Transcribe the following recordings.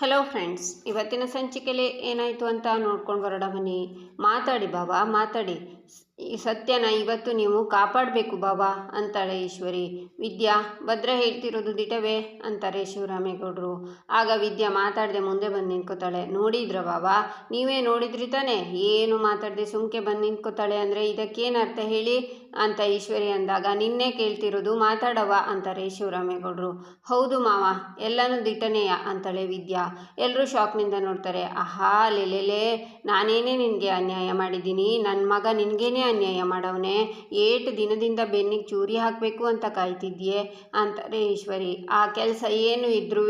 Hello friends, ಇವತ್ತಿನ ಸಂಚಿಕೆಯಲ್ಲಿ ಏನಾಯಿತು ಅಂತ ನೋಡ್ಕೊಂಡು ಬರೋಣ ಬನ್ನಿ. ಮಾತಾಡಿ ಬಾಬಾ, ಮಾತಾಡಿ. ಈ ಸತ್ಯನ ಇವತ್ತು ನೀವು ಕಾಪಾಡಬೇಕು ಬಾಬಾ ಅಂತಾಳೆ ಈಶ್ವರಿ. ವಿದ್ಯಾ, ಭದ್ರ ಹೇಳ್ತಿರೋದು ದಿಟವೇ ಅಂತಾರೆ ಶಿವರಾಮೇಗೌಡರು. ಆಗ ವಿದ್ಯಾ ಮಾತಾಡದೆ ಮುಂದೆ ಬಂದು ನಿಂತ್ಕೋತಾಳೆ. ನೋಡಿದ್ರ ಬಾಬಾ, ನೀವೇ ನೋಡಿದ್ರಿ ತಾನೆ, ಏನು ಮಾತಾಡದೆ ಸುಮ್ಕೆ ಬಂದು ನಿಂತ್ಕೋತಾಳೆ ಅಂದರೆ ಇದಕ್ಕೇನು ಅರ್ಥ ಹೇಳಿ ಅಂತ ಈಶ್ವರಿ ಅಂದಾಗ, ನಿನ್ನೆ ಕೇಳ್ತಿರೋದು, ಮಾತಾಡವ ಅಂತಾರೆ ಶಿವರಾಮೇಗೌಡರು. ಹೌದು ಮಾವ, ಎಲ್ಲನೂ ದಿಟನೆಯ ಅಂತಾಳೆ ವಿದ್ಯಾ. ಎಲ್ಲರೂ ಶಾಕ್ನಿಂದ ನೋಡ್ತಾರೆ. ಆಹಾ, ಲೆಲೆಲೆ, ನಾನೇನೇ ನಿನಗೆ ಅನ್ಯಾಯ ಮಾಡಿದ್ದೀನಿ? ನನ್ನ ಮಗ ನಿನಗೇನೆ ಅನ್ಯಾಯ ಮಾಡವನೆ? ಏಟು ದಿನದಿಂದ ಬೆನ್ನಿಗೆ ಚೂರಿ ಹಾಕಬೇಕು ಅಂತ ಕಾಯ್ತಿದ್ಯೆ ಅಂತಾರೆ ಈಶ್ವರಿ. ಆ ಕೆಲಸ ಏನು ಇದ್ರೂ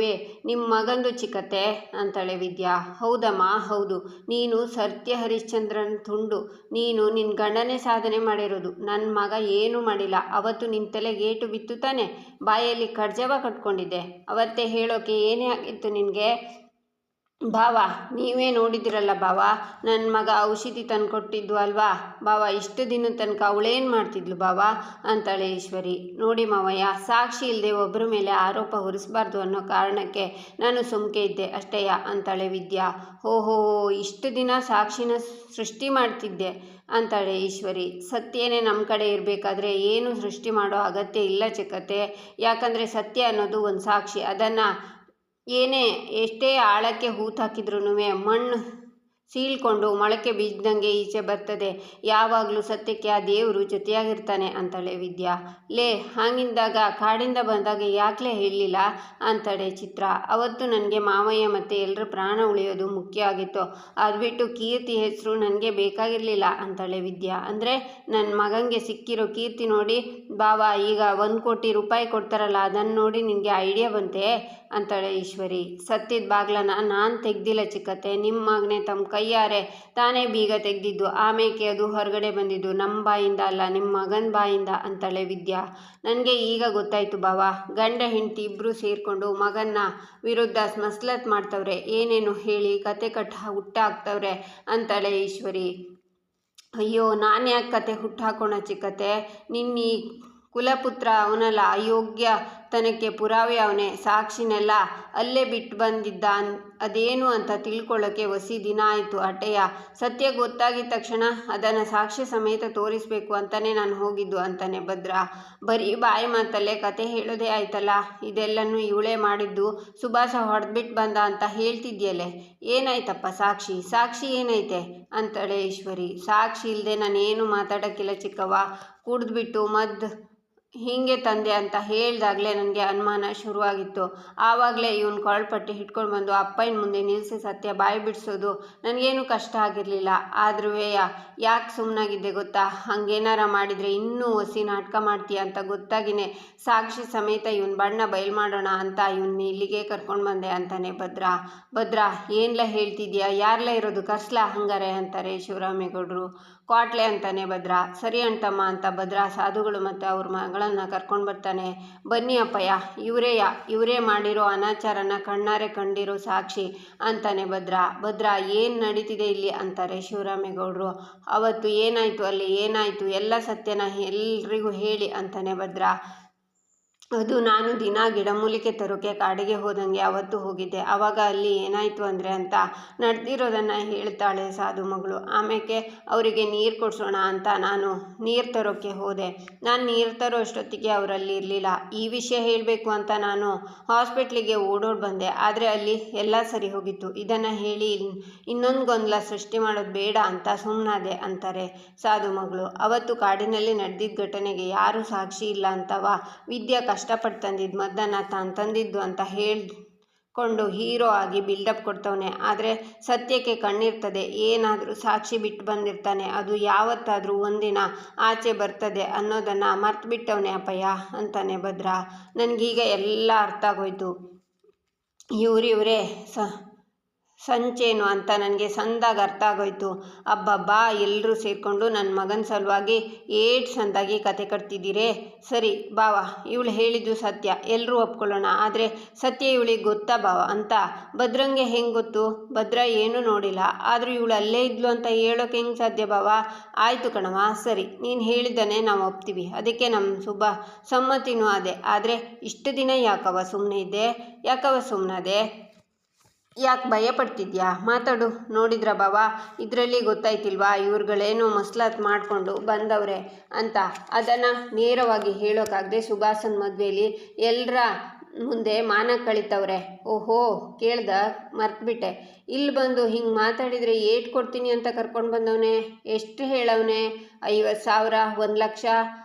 ನಿಮ್ಮ ಮಗಂದು ಚಿಕ್ಕತೆ ಅಂತಾಳೆ ವಿದ್ಯಾ. ಹೌದಮ್ಮ, ಹೌದು, ನೀನು ಸತ್ಯ ಹರಿಶ್ಚಂದ್ರನ ತುಂಡು. ನೀನು ನಿನ್ನ ಗಂಡನೇ ಸಾಧನೆ ಮಾಡಿರೋದು, ನನ್ನ ಮಗ ಏನೂ ಮಾಡಿಲ್ಲ. ಅವತ್ತು ನಿನ್ನ ತಲೆಗೆ ಏಟು ಬಿತ್ತು ತಾನೆ, ಬಾಯಲ್ಲಿ ಕಡ್ಜವ ಕಟ್ಕೊಂಡಿದ್ದೆ. ಅವತ್ತೇ ಹೇಳೋಕೆ ಏನೇ ಆಗಿತ್ತು ನಿನಗೆ? ಬಾವ, ನೀವೇ ನೋಡಿದಿರಲ್ಲ ಬಾವ, ನನ್ನ ಮಗ ಔಷಧಿ ತಂದುಕೊಟ್ಟಿದ್ದು ಅಲ್ವಾ ಬಾವ? ಇಷ್ಟು ದಿನದ ತನಕ ಅವಳೇನು ಮಾಡ್ತಿದ್ಲು ಬಾವ ಅಂತಾಳೆ ಈಶ್ವರಿ. ನೋಡಿ ಮಾವಯ್ಯ, ಸಾಕ್ಷಿ ಇಲ್ಲದೆ ಒಬ್ಬರ ಮೇಲೆ ಆರೋಪ ಹೊರಿಸಬಾರ್ದು ಅನ್ನೋ ಕಾರಣಕ್ಕೆ ನಾನು ಸುಮ್ಕೆ ಇದ್ದೆ ಅಷ್ಟೇಯ ಅಂತಾಳೆ ವಿದ್ಯಾ. ಓಹೋ, ಇಷ್ಟು ದಿನ ಸಾಕ್ಷಿನ ಸೃಷ್ಟಿ ಮಾಡ್ತಿದ್ದೆ ಅಂತಾಳೆ ಈಶ್ವರಿ. ಸತ್ಯನೇ ನಮ್ಮ ಕಡೆ ಇರಬೇಕಾದ್ರೆ ಏನು ಸೃಷ್ಟಿ ಮಾಡೋ ಅಗತ್ಯ ಇಲ್ಲ ಚಿಕ್ಕತೆ. ಯಾಕಂದರೆ ಸತ್ಯ ಅನ್ನೋದು ಒಂದು ಸಾಕ್ಷಿ. ಅದನ್ನು ಎಷ್ಟೇ ಆಳಕ್ಕೆ ಹೂತಾಕಿದ್ರೂ ಮಣ್ಣು ಸೀಳ್ಕೊಂಡು ಮೊಳಕೆ ಬೀಜದಂಗೆ ಈಚೆ ಬರ್ತದೆ. ಯಾವಾಗಲೂ ಸತ್ಯಕ್ಕೆ ಆ ದೇವರು ಜೊತೆಯಾಗಿರ್ತಾನೆ ಅಂತಾಳೆ ವಿದ್ಯಾ. ಲೇ, ಹಾಗಿಂದಾಗ ಕಾಡಿಂದ ಬಂದಾಗ ಯಾಕಲೇ ಹೇಳಲಿಲ್ಲ ಅಂತಾಳೆ ಚಿತ್ರ. ಅವತ್ತು ನನಗೆ ಮಾವಯ್ಯ ಮತ್ತು ಎಲ್ಲರ ಪ್ರಾಣ ಉಳಿಯೋದು ಮುಖ್ಯ ಆಗಿತ್ತು. ಅದು ಬಿಟ್ಟು ಕೀರ್ತಿ ಹೆಸರು ನನಗೆ ಬೇಕಾಗಿರಲಿಲ್ಲ ಅಂತಾಳೆ ವಿದ್ಯಾ. ಅಂದರೆ ನನ್ನ ಮಗನಿಗೆ ಸಿಕ್ಕಿರೋ ಕೀರ್ತಿ ನೋಡಿ ಬಾವ, ಈಗ 1 ಕೋಟಿ ರೂಪಾಯಿ ಕೊಡ್ತಾರಲ್ಲ, ಅದನ್ನು ನೋಡಿ ನಿನಗೆ ಐಡಿಯಾ ಬಂತೆ ಅಂತಾಳೆ ಈಶ್ವರಿ. ಸತ್ತಿದ ಬಾಗ್ಲನ್ನ ನಾನು ತೆಗ್ದಿಲ್ಲ ಚಿಕ್ಕತ್ತೆ, ನಿಮ್ಮ ಮಗನೇ ತಮ್ಮ ಕೈಯಾರೆ ತಾನೇ ಬೀಗ ತೆಗೆದಿದ್ದು. ಆಮೇಲೆ ಅದು ಹೊರಗಡೆ ಬಂದಿದ್ದು ನಮ್ಮ ಬಾಯಿಂದ ಅಲ್ಲ, ನಿಮ್ಮ ಮಗನ ಬಾಯಿಂದ ಅಂತಾಳೆ ವಿದ್ಯಾ. ನನಗೆ ಈಗ ಗೊತ್ತಾಯ್ತು ಬಾವ, ಗಂಡ ಹೆಂಡತಿ ಇಬ್ಬರು ಸೇರಿಕೊಂಡು ಮಗನ ವಿರುದ್ಧ ಮಸ್ಲತ್ ಮಾಡ್ತವ್ರೆ, ಏನೇನು ಹೇಳಿ ಕತೆ ಹುಟ್ಟಾಕ್ತವ್ರೆ ಅಂತಾಳೆ ಈಶ್ವರಿ. ಅಯ್ಯೋ, ನಾನು ಯಾಕೆ ಕತೆ ಹುಟ್ಟಾಕೋಣ ಚಿಕ್ಕತೆ? ನಿನ್ನ ಈ ಕುಲಪುತ್ರ ಅವನಲ್ಲ, ಅಯೋಗ್ಯತನಕ್ಕೆ ಪುರಾವೆ ಅವನೇ. ಸಾಕ್ಷಿನೆಲ್ಲ ಅಲ್ಲೇ ಬಿಟ್ಟು ಬಂದಿದ್ದ. ಅದೇನು ಅಂತ ತಿಳ್ಕೊಳ್ಳೋಕ್ಕೆ ಹೊಸಿ ದಿನ ಆಯಿತು ಅಟೆಯ. ಸತ್ಯ ಗೊತ್ತಾಗಿದ ತಕ್ಷಣ ಅದನ್ನು ಸಾಕ್ಷ್ಯ ಸಮೇತ ತೋರಿಸ್ಬೇಕು ಅಂತಲೇ ನಾನು ಹೋಗಿದ್ದು ಅಂತಾನೆ ಭದ್ರ. ಬರೀ ಬಾಯಿ ಮಾತಲ್ಲೇ ಕತೆ ಹೇಳೋದೇ ಆಯ್ತಲ್ಲ, ಇದೆಲ್ಲನೂ ಇವಳೇ ಮಾಡಿದ್ದು, ಸುಭಾಷ ಹೊಡೆದ್ಬಿಟ್ಟು ಬಂದ ಅಂತ ಹೇಳ್ತಿದ್ಯಲ್ಲೇ, ಏನಾಯ್ತಪ್ಪ ಸಾಕ್ಷಿ ಏನೈತೆ ಅಂತಾಳೆ ಈಶ್ವರಿ. ಸಾಕ್ಷಿ ಇಲ್ಲದೆ ನಾನೇನು ಮಾತಾಡೋಕ್ಕಿಲ್ಲ ಚಿಕ್ಕವ್ವ. ಕುಡಿದ್ಬಿಟ್ಟು ಹೀಗೆ ತಂದೆ ಅಂತ ಹೇಳಿದಾಗಲೇ ನನಗೆ ಅನುಮಾನ ಶುರುವಾಗಿತ್ತು. ಆವಾಗಲೇ ಇವನು ಕೊಳಪಟ್ಟಿ ಹಿಡ್ಕೊಂಡು ಬಂದು ಅಪ್ಪನ ಮುಂದೆ ನಿಲ್ಲಿಸಿ ಸತ್ಯ ಬಾಯಿ ಬಿಡಿಸೋದು ನನಗೇನು ಕಷ್ಟ ಆಗಿರಲಿಲ್ಲ. ಆದ್ರೂ ಯಾಕೆ ಸುಮ್ಮನಾಗಿದ್ದೆ ಗೊತ್ತಾ? ಹಂಗೇನಾರ ಮಾಡಿದರೆ ಇನ್ನೂ ಹೊಸಿ ನಾಟಕ ಮಾಡ್ತೀಯ ಅಂತ ಗೊತ್ತಾಗಿನೇ ಸಾಕ್ಷಿ ಸಮೇತ ಇವನು ಬಣ್ಣ ಬಯಲು ಮಾಡೋಣ ಅಂತ ಇವನ್ನ ಇಲ್ಲಿಗೆ ಕರ್ಕೊಂಡು ಬಂದೆ ಅಂತಾನೆ ಭದ್ರ. ಏನ್ಲ ಹೇಳ್ತಿದ್ಯಾ? ಯಾರ್ಲ ಇರೋದು? ಕಸ್ಲ ಹಂಗಾರೆ ಅಂತಾರೆ ಶಿವರಾಮೇಗೌಡರು. ಕ್ವಾಟ್ಲೆ ಅಂತಾನೆ ಭದ್ರ. ಸರಿ ಅಂಟಮ್ಮ ಅಂತ ಭದ್ರ ಸಾಧುಗಳು ಮತ್ತು ಅವ್ರ ಮಗಳನ್ನು ಕರ್ಕೊಂಡು ಬರ್ತಾನೆ. ಬನ್ನಿ ಅಪ್ಪಯ್ಯ, ಇವರೇ ಮಾಡಿರೋ ಅನಾಚಾರನ ಕಣ್ಣಾರೆ ಕಂಡಿರೋ ಸಾಕ್ಷಿ ಅಂತಾನೆ ಭದ್ರ. ಏನು ನಡೀತಿದೆ ಇಲ್ಲಿ ಅಂತಾರೆ ಶಿವರಾಮೇಗೌಡರು. ಅವತ್ತು ಏನಾಯಿತು, ಅಲ್ಲಿ ಏನಾಯಿತು, ಎಲ್ಲ ಸತ್ಯನ ಎಲ್ರಿಗೂ ಹೇಳಿ ಅಂತಾನೆ ಭದ್ರ. ಅದು ನಾನು ದಿನ ಗಿಡಮೂಲಿಕೆ ತರೋಕೆ ಕಾಡಿಗೆ ಹೋದಂಗೆ ಅವತ್ತು ಹೋಗಿದ್ದೆ. ಆವಾಗ ಅಲ್ಲಿ ಏನಾಯಿತು ಅಂದರೆ ಅಂತ ನಡೆದಿರೋದನ್ನು ಹೇಳ್ತಾಳೆ ಸಾಧು ಮಗಳು. ಆಮೇಲೆ ಅವರಿಗೆ ನೀರು ಕೊಡಿಸೋಣ ಅಂತ ನಾನು ನೀರು ತರೋಕ್ಕೆ ಹೋದೆ. ನಾನು ನೀರು ತರೋ ಅಷ್ಟೊತ್ತಿಗೆ ಅವರಲ್ಲಿ ಇರಲಿಲ್ಲ. ಈ ವಿಷಯ ಹೇಳಬೇಕು ಅಂತ ನಾನು ಹಾಸ್ಪಿಟ್ಲಿಗೆ ಓಡೋಡಿ ಬಂದೆ. ಆದರೆ ಅಲ್ಲಿ ಎಲ್ಲ ಸರಿ ಹೋಗಿತ್ತು. ಇದನ್ನು ಹೇಳಿ ಇನ್ನೊಂದು ಗೊಂದಲ ಸೃಷ್ಟಿ ಮಾಡೋದು ಬೇಡ ಅಂತ ಸುಮ್ಮನಾದೆ ಅಂತಾರೆ ಸಾಧು ಮಗಳು. ಅವತ್ತು ಕಾಡಿನಲ್ಲಿ ನಡೆದಿದ್ದ ಘಟನೆಗೆ ಯಾರೂ ಸಾಕ್ಷಿ ಇಲ್ಲ ಅಂತವಾ ವಿದ್ಯಾ ಕಷ್ಟಪಟ್ಟು ತಂದಿದ್ದು ಮದ್ದನ್ನು ತಾನು ತಂದಿದ್ದು ಅಂತ ಹೇಳಿಕೊಂಡು ಹೀರೋ ಆಗಿ ಬಿಲ್ಡಪ್ ಕೊಡ್ತವನೆ. ಆದರೆ ಸತ್ಯಕ್ಕೆ ಕಣ್ಣಿರ್ತದೆ. ಏನಾದರೂ ಸಾಕ್ಷಿ ಬಿಟ್ಟು ಬಂದಿರ್ತಾನೆ, ಅದು ಯಾವತ್ತಾದರೂ ಒಂದಿನ ಆಚೆ ಬರ್ತದೆ ಅನ್ನೋದನ್ನು ಮರ್ತುಬಿಟ್ಟವನೇ ಅಪ್ಪಯ್ಯ ಅಂತಾನೆ ಭದ್ರ. ನನಗೀಗ ಎಲ್ಲ ಅರ್ಥ ಆಗೋಯ್ತು. ಇವರೇ ಸಂಚೇನು ಅಂತ ನನಗೆ ಸಂದಾಗ ಅರ್ಥ ಆಗೋಯ್ತು. ಅಬ್ಬಬ್ಬಾ, ಎಲ್ಲರೂ ಸೇರಿಕೊಂಡು ನನ್ನ ಮಗನ ಸಲುವಾಗಿ ಸಂದಾಗಿ ಕತೆ ಕಟ್ತಿದ್ದೀರೇ. ಸರಿ ಬಾವ, ಇವಳು ಹೇಳಿದ್ದು ಸತ್ಯ, ಎಲ್ಲರೂ ಒಪ್ಕೊಳ್ಳೋಣ. ಆದರೆ ಸತ್ಯ ಇವಳಿಗೆ ಗೊತ್ತಾ ಬಾವ ಅಂತ. ಭದ್ರಂಗೆ ಹೆಂಗೆ ಗೊತ್ತು? ಭದ್ರ ಏನೂ ನೋಡಿಲ್ಲ, ಆದರೂ ಇವಳು ಅಲ್ಲೇ ಇದ್ಲು ಅಂತ ಹೇಳೋಕೆ ಹೆಂಗೆ ಸಾಧ್ಯ ಬಾವ? ಆಯಿತು ಕಣವ, ಸರಿ, ನೀನು ಹೇಳಿದ್ದನ್ನೇ ನಾವು ಒಪ್ತೀವಿ. ಅದಕ್ಕೆ ನಮ್ಮ ಸಮ್ಮತಿನೂ ಅದೇ. ಆದರೆ ಇಷ್ಟು ದಿನ ಯಾಕವ ಸುಮ್ಮನೆ ಇದ್ದೆ? ಯಾಕೆ ಭಯ ಪಡ್ತಿದ್ಯಾ? ಮಾತಾಡು. ನೋಡಿದ್ರ ಬಾವ, ಇದರಲ್ಲಿ ಗೊತ್ತಾಯ್ತಿಲ್ವಾ ಇವ್ರುಗಳೇನು ಮಸ್ಲಾತ್ ಮಾಡಿಕೊಂಡು ಬಂದವ್ರೆ ಅಂತ. ಅದನ್ನು ನೇರವಾಗಿ ಹೇಳೋಕ್ಕಾಗದೆ ಸುಭಾಸನ್ ಮದುವೆಯಲ್ಲಿ ಎಲ್ಲರ ಮುಂದೆ ಮಾನ ಕಳಿತವ್ರೆ. ಓಹೋ, ಕೇಳ್ದ, ಮರ್ತ್ಬಿಟ್ಟೆ. ಇಲ್ಲಿ ಬಂದು ಹಿಂಗೆ ಮಾತಾಡಿದರೆ ಏಟ್ ಕೊಡ್ತೀನಿ ಅಂತ ಕರ್ಕೊಂಡು ಬಂದವನೆ. ಎಷ್ಟು ಹೇಳವನೆ? 50,000, 1,00,000,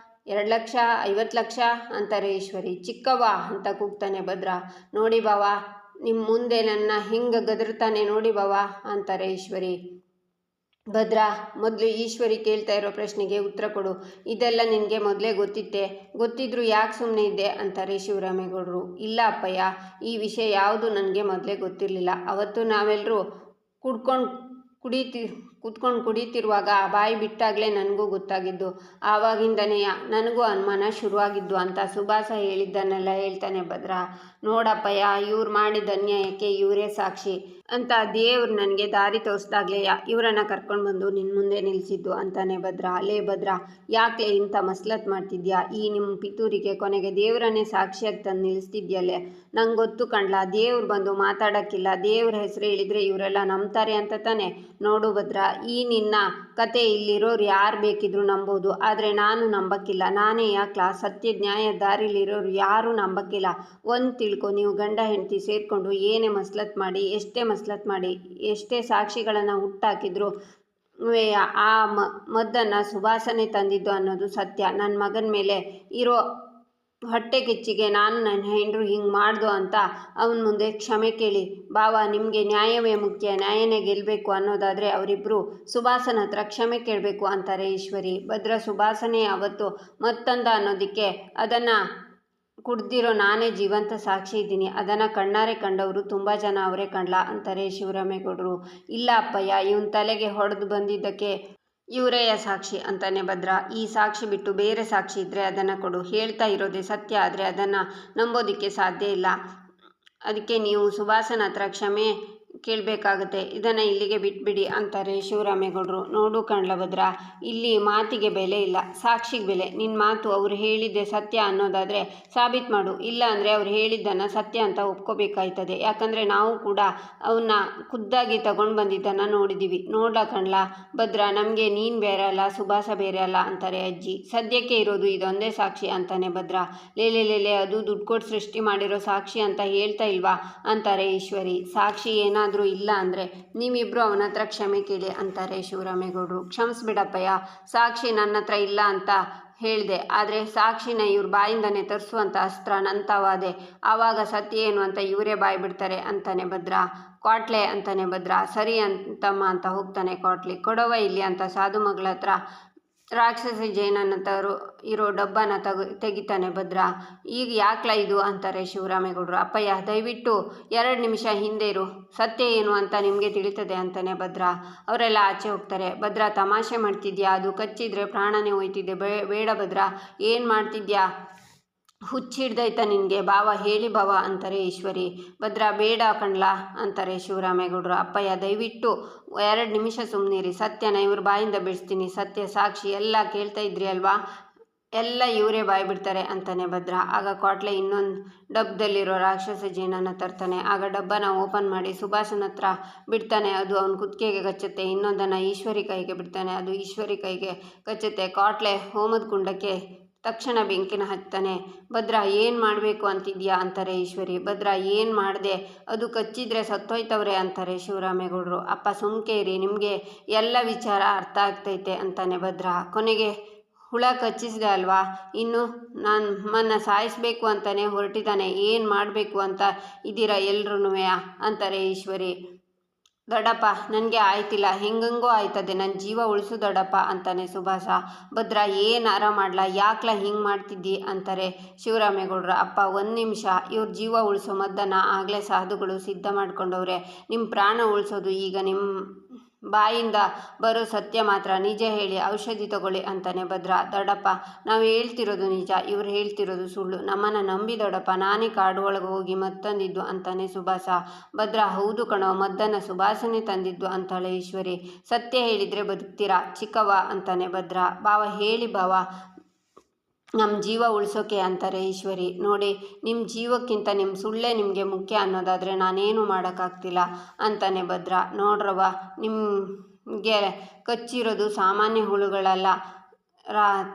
2,00,000, 50,00,000 ಅಂತಾರೆ ಈಶ್ವರಿ. ಚಿಕ್ಕವ್ವ ಅಂತ ಕೂಗ್ತಾನೆ ಭದ್ರ. ನೋಡಿ ಬಾವ, ನಿಮ್ಮ ಮುಂದೆ ನನ್ನ ಹಿಂಗೆ ಗದರ್ತಾನೆ ನೋಡಿ ಬಾವ ಅಂತಾರೆ ಈಶ್ವರಿ. ಭದ್ರ, ಮೊದಲು ಈಶ್ವರಿ ಕೇಳ್ತಾ ಇರೋ ಪ್ರಶ್ನೆಗೆ ಉತ್ತರ ಕೊಡು. ಇದೆಲ್ಲ ನಿನಗೆ ಮೊದಲೇ ಗೊತ್ತಿದ್ರು ಯಾಕೆ ಸುಮ್ಮನೆ ಇದ್ದೆ ಅಂತಾರೆ ಶಿವರಾಮೇಗೌಡರು. ಇಲ್ಲ ಅಪ್ಪಯ್ಯ, ಈ ವಿಷಯ ಯಾವುದು ನನಗೆ ಮೊದಲೇ ಗೊತ್ತಿರಲಿಲ್ಲ. ಅವತ್ತು ನಾವೆಲ್ಲರೂ ಕೂತ್ಕೊಂಡು ಕುಡಿತಿರುವಾಗ ಬಾಯಿ ಬಿಟ್ಟಾಗಲೇ ನನಗೂ ಗೊತ್ತಾಗಿದ್ದು. ಆವಾಗಿಂದನೇ ನನಗೂ ಅನುಮಾನ ಶುರುವಾಗಿದ್ದು ಅಂತ ಸುಭಾಸ ಹೇಳಿದ್ದನ್ನೆಲ್ಲ ಹೇಳ್ತಾನೆ ಭದ್ರ. ನೋಡಪ್ಪಯ್ಯ, ಇವ್ರು ಮಾಡಿದ ಅನ್ಯಾಯಕ್ಕೆ ಇವರೇ ಸಾಕ್ಷಿ ಅಂತ ದೇವ್ರು ನನಗೆ ದಾರಿ ತೋರಿಸ್ದಾಗ್ಲೇ ಇವರನ್ನು ಕರ್ಕೊಂಡು ಬಂದು ನಿನ್ನ ಮುಂದೆ ನಿಲ್ಲಿಸಿದ್ದು ಅಂತಾನೆ ಭದ್ರ. ಲೇ ಭದ್ರ, ಯಾಕೆ ಇಂಥ ಮಸ್ಲತ್ ಮಾಡ್ತಿದ್ಯಾ? ಈ ನಿಮ್ಮ ಪಿತೂರಿಗೆ ಕೊನೆಗೆ ದೇವರನ್ನೇ ಸಾಕ್ಷಿಯಾಗಿ ತಂದು ನಿಲ್ಲಿಸ್ತಿದ್ಯಲ್ಲೇ. ನಂಗೆ ಗೊತ್ತು ಕಣ್ಲಾ, ದೇವ್ರು ಬಂದು ಮಾತಾಡೋಕ್ಕಿಲ್ಲ. ದೇವ್ರ ಹೆಸರು ಹೇಳಿದರೆ ಇವರೆಲ್ಲ ನಂಬ್ತಾರೆ ಅಂತ ತಾನೆ. ನೋಡು ಭದ್ರ, ಈ ನಿನ್ನ ಕತೆ ಇಲ್ಲಿರೋರು ಯಾರು ಬೇಕಿದ್ರು ನಂಬೋದು, ಆದರೆ ನಾನು ನಂಬಕ್ಕಿಲ್ಲ. ನಾನೇ ಯಾಕ್ಲಾ? ಸತ್ಯ ನ್ಯಾಯ ದಾರಿಲಿರೋರು ಯಾರೂ ನಂಬಕ್ಕಿಲ್ಲ. ಒಂದು ತಿಳ್ಕೊ, ನೀವು ಗಂಡ ಹೆಂಡತಿ ಸೇರಿಕೊಂಡು ಏನೇ ಮಸ್ಲತ್ ಮಾಡಿ ಎಷ್ಟೇ ಸಾಕ್ಷಿಗಳನ್ನು ಹುಟ್ಟಾಕಿದ್ರು ಆ ಮದ್ದನ್ನು ಸುಭಾಸನೆ ತಂದಿದ್ದು ಅನ್ನೋದು ಸತ್ಯ. ನನ್ನ ಮಗನ ಮೇಲೆ ಇರೋ ಹೊಟ್ಟೆ ಕಿಚ್ಚಿಗೆ ನಾನು ನನ್ನ ಹೆಂಡರು ಹಿಂಗೆ ಮಾಡ್ದು ಅಂತ ಅವನ ಮುಂದೆ ಕ್ಷಮೆ ಕೇಳಿ. ಬಾವ, ನಿಮಗೆ ನ್ಯಾಯವೇ ಮುಖ್ಯ, ನ್ಯಾಯನೇ ಗೆಲ್ಲಬೇಕು ಅನ್ನೋದಾದರೆ ಅವರಿಬ್ಬರು ಸುಭಾಸನ ಹತ್ರ ಕ್ಷಮೆ ಕೇಳಬೇಕು ಅಂತಾರೆ ಈಶ್ವರಿ. ಭದ್ರ, ಸುಭಾಸನೆ ಅವತ್ತು ಮತ್ತಂದ ಅನ್ನೋದಕ್ಕೆ ಅದನ್ನು ಕುಡ್ದಿರೋ ನಾನೇ ಜೀವಂತ ಸಾಕ್ಷಿ ಇದ್ದೀನಿ. ಅದನ್ನು ಕಣ್ಣಾರೆ ಕಂಡವರು ತುಂಬ ಜನ ಅವರೇ ಕಣ್ಲಾ ಅಂತಾರೆ ಶಿವರಾಮೇಗೌಡರು. ಇಲ್ಲ ಅಪ್ಪಯ್ಯ, ಇವನ ತಲೆಗೆ ಹೊಡೆದು ಬಂದಿದ್ದಕ್ಕೆ ಇವರೇ ಸಾಕ್ಷಿ ಅಂತಾನೆ ಭದ್ರ. ಈ ಸಾಕ್ಷಿ ಬಿಟ್ಟು ಬೇರೆ ಸಾಕ್ಷಿ ಇದ್ದರೆ ಅದನ್ನು ಕೊಡು. ಹೇಳ್ತಾ ಇರೋದೇ ಸತ್ಯ ಆದರೆ ಅದನ್ನು ನಂಬೋದಕ್ಕೆ ಸಾಧ್ಯ ಇಲ್ಲ. ಅದಕ್ಕೆ ನೀವು ಸುಭಾಸನ ಹತ್ರ ಕ್ಷಮೆ ಕೇಳಬೇಕಾಗತ್ತೆ. ಇದನ್ನು ಇಲ್ಲಿಗೆ ಬಿಟ್ಬಿಡಿ ಅಂತಾರೆ ಶಿವರಾಮೇಗೌಡರು. ನೋಡು ಕಣ್ಲ ಭದ್ರ, ಇಲ್ಲಿ ಮಾತಿಗೆ ಬೆಲೆ ಇಲ್ಲ, ಸಾಕ್ಷಿಗೆ ಬೆಲೆ. ನಿನ್ನ ಮಾತು ಅವ್ರು ಹೇಳಿದ್ದೆ ಸತ್ಯ ಅನ್ನೋದಾದರೆ ಸಾಬೀತು ಮಾಡು. ಇಲ್ಲ ಅಂದರೆ ಅವ್ರು ಹೇಳಿದ್ದನ್ನು ಸತ್ಯ ಅಂತ ಒಪ್ಕೋಬೇಕಾಯ್ತದೆ. ಯಾಕಂದರೆ ನಾವು ಕೂಡ ಅವನ್ನ ಖುದ್ದಾಗಿ ತಗೊಂಡು ಬಂದಿದ್ದನ್ನು ನೋಡಿದ್ದೀವಿ. ನೋಡ್ಲಾ ಕಣ್ಲ ಭದ್ರ, ನಮಗೆ ನೀನು ಬೇರೆ ಅಲ್ಲ, ಸುಭಾಸ ಬೇರೆ ಅಲ್ಲ ಅಂತಾರೆ ಅಜ್ಜಿ. ಸದ್ಯಕ್ಕೆ ಇರೋದು ಇದೊಂದೇ ಸಾಕ್ಷಿ ಅಂತಾನೆ ಭದ್ರ. ಲೇಲೆ ಅದು ದುಡ್ಡು ಕೊಟ್ಟು ಸೃಷ್ಟಿ ಮಾಡಿರೋ ಸಾಕ್ಷಿ ಅಂತ ಹೇಳ್ತಾ ಇಲ್ವಾ ಅಂತಾರೆ ಈಶ್ವರಿ. ಸಾಕ್ಷಿ ಏನಾದರೂ ಇಲ್ಲ ಅಂದರೆ ನೀವಿಬ್ಬರು ಅವನ ಹತ್ರ ಕ್ಷಮೆ ಕೇಳಿ ಅಂತಾರೆ ಶಿವರಾಮೇಗೌಡರು. ಕ್ಷಮಿಸ್ಬಿಡಪ್ಪಯ್ಯ, ಸಾಕ್ಷಿ ನನ್ನ ಹತ್ರ ಇಲ್ಲ ಅಂತ ಹೇಳಿದೆ, ಆದರೆ ಸಾಕ್ಷಿನ ಇವ್ರ ಬಾಯಿಂದನೇ ತರಿಸುವಂಥ ಅಸ್ತ್ರ ನಂತವಾದೆ. ಆವಾಗ ಸತ್ಯ ಏನು ಅಂತ ಇವರೇ ಬಾಯಿ ಬಿಡ್ತಾರೆ ಅಂತಾನೆ ಭದ್ರ. ಕ್ವಾಟ್ಲೆ ಅಂತಾನೆ ಭದ್ರ. ಸರಿ ಅಂತಮ್ಮ ಅಂತ ಹೋಗ್ತಾನೆ ಕ್ವಾಟ್ಲಿ. ಕೊಡವ ಇಲ್ಲಿ ಅಂತ ಸಾಧು ಮಗಳ ಹತ್ರ ರಾಕ್ಷಸಿ ಜೈನನ ಇರೋ ಡಬ್ಬನ ತೆಗಿತಾನೆ ಭದ್ರ. ಈಗ ಯಾಕ್ಲ ಇದು ಅಂತಾರೆ ಶಿವರಾಮೇಗೌಡರು. ಅಪ್ಪಯ್ಯ, ದಯವಿಟ್ಟು 2 ನಿಮಿಷ ಹಿಂದೆ ಇರು, ಸತ್ಯ ಏನು ಅಂತ ನಿಮಗೆ ತಿಳಿತದೆ ಅಂತಾನೆ ಭದ್ರ. ಅವರೆಲ್ಲ ಆಚೆ ಹೋಗ್ತಾರೆ. ಭದ್ರ, ತಮಾಷೆ ಮಾಡ್ತಿದ್ಯಾ? ಅದು ಕಚ್ಚಿದ್ರೆ ಪ್ರಾಣನೇ ಹೋಯ್ತಿದ್ದೆ. ಬೇಡ ಭದ್ರ, ಏನು ಮಾಡ್ತಿದ್ಯಾ? ಹುಚ್ಚಿಡ್ದೈತ ನಿನಗೆ? ಬಾವ ಹೇಳಿ ಬಾವ ಅಂತಾರೆ ಈಶ್ವರಿ. ಭದ್ರ, ಬೇಡ ಕಣ್ಲಾ ಅಂತಾರೆ ಶಿವರಾಮೇಗೌಡರು. ಅಪ್ಪಯ್ಯ, ದಯವಿಟ್ಟು 2 ನಿಮಿಷ ಸುಮ್ಮನಿರಿ. ಸತ್ಯನ ಇವ್ರ ಬಾಯಿಂದ ಬಿಡಿಸ್ತೀನಿ. ಸತ್ಯ ಸಾಕ್ಷಿ ಎಲ್ಲ ಕೇಳ್ತಾ ಇದ್ರಿ ಅಲ್ವಾ, ಎಲ್ಲ ಇವರೇ ಬಾಯಿ ಬಿಡ್ತಾರೆ ಅಂತಾನೆ ಭದ್ರ. ಆಗ ಕ್ವಾಟ್ಲೆ ಇನ್ನೊಂದು ಡಬ್ಬದಲ್ಲಿರೋ ರಾಕ್ಷಸ ಜೇನನ್ನು ತರ್ತಾನೆ. ಆಗ ಡಬ್ಬನ ಓಪನ್ ಮಾಡಿ ಸುಭಾಸನ ಹತ್ರ ಬಿಡ್ತಾನೆ. ಅದು ಅವನ ಕುತ್ತಿಗೆಗೆ ಕಚ್ಚುತ್ತೆ. ಇನ್ನೊಂದನ್ನು ಈಶ್ವರಿ ಕೈಗೆ ಬಿಡ್ತಾನೆ. ಅದು ಈಶ್ವರಿ ಕೈಗೆ ಕಚ್ಚುತ್ತೆ. ಕ್ವಾಟ್ಲೆ ಹೋಮದ ಕುಂಡಕ್ಕೆ ತಕ್ಷಣ ಬೆಂಕಿನ ಹಚ್ತಾನೆ. ಭದ್ರ, ಏನು ಮಾಡಬೇಕು ಅಂತಿದ್ಯಾ ಅಂತಾರೆ ಈಶ್ವರಿ. ಭದ್ರ, ಏನು ಮಾಡಿದೆ? ಅದು ಕಚ್ಚಿದ್ರೆ ಸತ್ತೋಯ್ತವ್ರೆ ಅಂತಾರೆ ಶಿವರಾಮೇಗೌಡರು. ಅಪ್ಪ ಸುಮ್ಕೆ ಇರಿ, ನಿಮಗೆ ಎಲ್ಲ ವಿಚಾರ ಅರ್ಥ ಆಗ್ತೈತೆ ಅಂತಾನೆ ಭದ್ರ. ಕೊನೆಗೆ ಹುಳ ಕಚ್ಚಿಸಿದೆ ಅಲ್ವಾ, ಇನ್ನು ನಮ್ಮನ್ನು ಸಾಯಿಸಬೇಕು ಅಂತಲೇ ಹೊರಟಿದ್ದಾನೆ. ಏನು ಮಾಡಬೇಕು ಅಂತ ಇದ್ದೀರಾ ಎಲ್ರೂ ಅಂತಾರೆ ಈಶ್ವರಿ. ದೊಡ್ಡಪ್ಪ, ನನಗೆ ಆಯ್ತಿಲ್ಲ, ಹೆಂಗಂಗೋ ಆಯ್ತದೆ, ನನ್ನ ಜೀವ ಉಳಿಸು ದೊಡ್ಡಪ್ಪ ಅಂತಾನೆ ಸುಭಾಸ. ಭದ್ರ, ಏನಾರ ಮಾಡ್ಲಾ, ಯಾಕ್ಲ ಹಿಂಗೆ ಮಾಡ್ತಿದ್ದಿ ಅಂತಾರೆ ಶಿವರಾಮೇಗೌಡರು. ಅಪ್ಪ 1 ನಿಮಿಷ, ಇವ್ರ ಜೀವ ಉಳಿಸೋ ಮದ್ದನ್ನು ಆಗಲೇ ಸಾಧುಗಳು ಸಿದ್ಧ ಮಾಡ್ಕೊಂಡವ್ರೆ. ನಿಮ್ಮ ಪ್ರಾಣ ಉಳಿಸೋದು ಈಗ ನಿಮ್ಮ ಬಾಯಿಂದ ಬರೋ ಸತ್ಯ ಮಾತ್ರ. ನಿಜ ಹೇಳಿ, ಔಷಧಿ ತಗೊಳ್ಳಿ ಅಂತಾನೆ ಭದ್ರ. ದೊಡ್ಡಪ್ಪ, ನಾವು ಹೇಳ್ತಿರೋದು ನಿಜ, ಇವ್ರು ಹೇಳ್ತಿರೋದು ಸುಳ್ಳು. ನಮ್ಮನ್ನು ನಂಬಿ ದೊಡ್ಡಪ್ಪ, ನಾನೇ ಕಾಡು ಒಳಗೆ ಹೋಗಿ ಮದ್ದು ತಂದಿದ್ದು ಅಂತಾನೆ ಸುಭಾಸ. ಭದ್ರ, ಹೌದು ಕಣೋ, ಮದ್ದನ್ನು ಸುಭಾಸನೆ ತಂದಿದ್ದು ಅಂತಾಳೆ ಈಶ್ವರಿ. ಸತ್ಯ ಹೇಳಿದರೆ ಬದುಕ್ತೀರಾ ಚಿಕ್ಕವ್ವ ಅಂತಾನೆ ಭದ್ರ. ಬಾವ ಹೇಳಿ ಬಾವ, ನಮ್ಮ ಜೀವ ಉಳಿಸೋಕೆ ಅಂತಾರೆ ಈಶ್ವರಿ. ನೋಡಿ, ನಿಮ್ಮ ಜೀವಕ್ಕಿಂತ ನಿಮ್ಮ ಸುಳ್ಳೇ ನಿಮಗೆ ಮುಖ್ಯ ಅನ್ನೋದಾದರೆ ನಾನೇನು ಮಾಡೋಕ್ಕಾಗ್ತಿಲ್ಲ ಅಂತಾನೆ ಭದ್ರ. ನೋಡ್ರವ್ವ, ನಿಮಗೆ ಕಚ್ಚಿರೋದು ಸಾಮಾನ್ಯ ಹುಳುಗಳಲ್ಲ,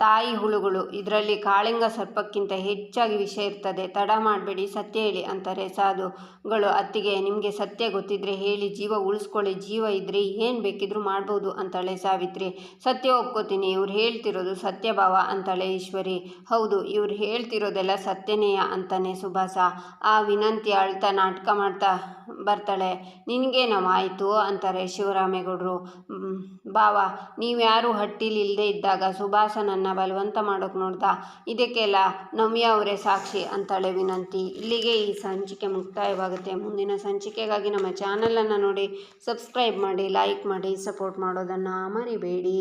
ತಾಯಿ ಹುಳುಗಳು. ಇದರಲ್ಲಿ ಕಾಳಿಂಗ ಸರ್ಪಕ್ಕಿಂತ ಹೆಚ್ಚಾಗಿ ವಿಷ ಇರ್ತದೆ. ತಡ ಮಾಡಬೇಡಿ, ಸತ್ಯ ಹೇಳಿ ಅಂತಾರೆ ಸಾಧುಗಳು. ಅತ್ತಿಗೆ, ನಿಮಗೆ ಸತ್ಯ ಗೊತ್ತಿದ್ರೆ ಹೇಳಿ, ಜೀವ ಉಳಿಸ್ಕೊಳ್ಳಿ. ಜೀವ ಇದ್ರೆ ಏನು ಬೇಕಿದ್ರೂ ಮಾಡ್ಬೋದು ಅಂತಾಳೆ ಸಾವಿತ್ರಿ. ಸತ್ಯ ಒಪ್ಕೋತೀನಿ, ಇವ್ರು ಹೇಳ್ತಿರೋದು ಸತ್ಯ ಭಾವ ಅಂತಾಳೆ ಈಶ್ವರಿ. ಹೌದು, ಇವ್ರು ಹೇಳ್ತಿರೋದೆಲ್ಲ ಸತ್ಯನೇಯ ಅಂತಾನೆ ಸುಭಾಸ. ಆ ವಿನಂತಿ ಅಳ್ತಾ ನಾಟಕ ಮಾಡ್ತಾ ಬರ್ತಾಳೆ. ನಿನಗೇನವ ಆಯಿತು ಅಂತಾರೆ ಶಿವರಾಮೇಗೌಡರು. ಭಾವ, ನೀವ್ಯಾರು ಹಟ್ಟಿಲಿ ಇಲ್ಲದೆ ಇದ್ದಾಗ ಸುಭಾಸನನ್ನು ಬಲವಂತ ಮಾಡೋಕೆ ನೋಡ್ದ, ಇದಕ್ಕೆಲ್ಲ ನವ್ಯ ಅವರೇ ಸಾಕ್ಷಿ ಅಂತಾಳೆ ವಿನಂತಿ. ಇಲ್ಲಿಗೆ ಈ ಸಂಚಿಕೆ ಮುಕ್ತಾಯವಾಗುತ್ತೆ. ಮುಂದಿನ ಸಂಚಿಕೆಗಾಗಿ ನಮ್ಮ ಚಾನಲನ್ನು ನೋಡಿ, ಸಬ್ಸ್ಕ್ರೈಬ್ ಮಾಡಿ, ಲೈಕ್ ಮಾಡಿ, ಸಪೋರ್ಟ್ ಮಾಡೋದನ್ನು ಮರಿಬೇಡಿ.